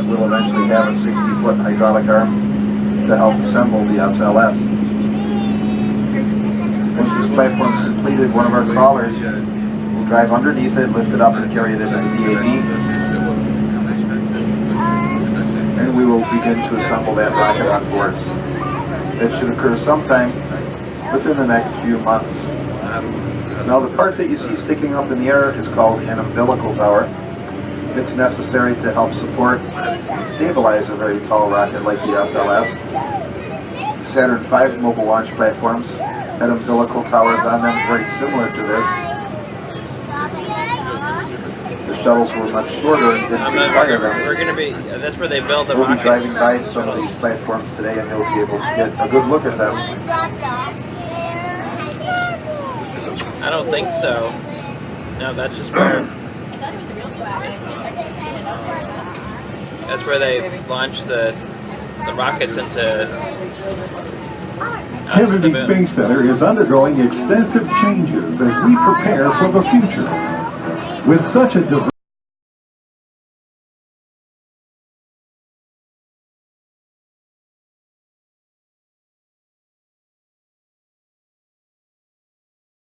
will eventually have a 60-foot hydraulic arm to help assemble the SLS. Once this platform is completed, one of our crawlers will drive underneath it, lift it up, and carry it into the VAB. And we will begin to assemble that rocket on board. That should occur sometime within the next few months. Now the part that you see sticking up in the air is called an umbilical tower. It's necessary to help support and stabilize a very tall rocket like the SLS. Saturn V mobile launch platforms had umbilical towers on them very similar to this. The shuttles were much shorter and didn't require them. We're going to be, that's where they build the we'll rockets. We'll be driving by some of these platforms today and you'll be able to get a good look at them. I don't think so. No, that's just where... That's where they launch the rockets into... Kennedy Space Center is undergoing extensive changes as we prepare for the future. With such a diverse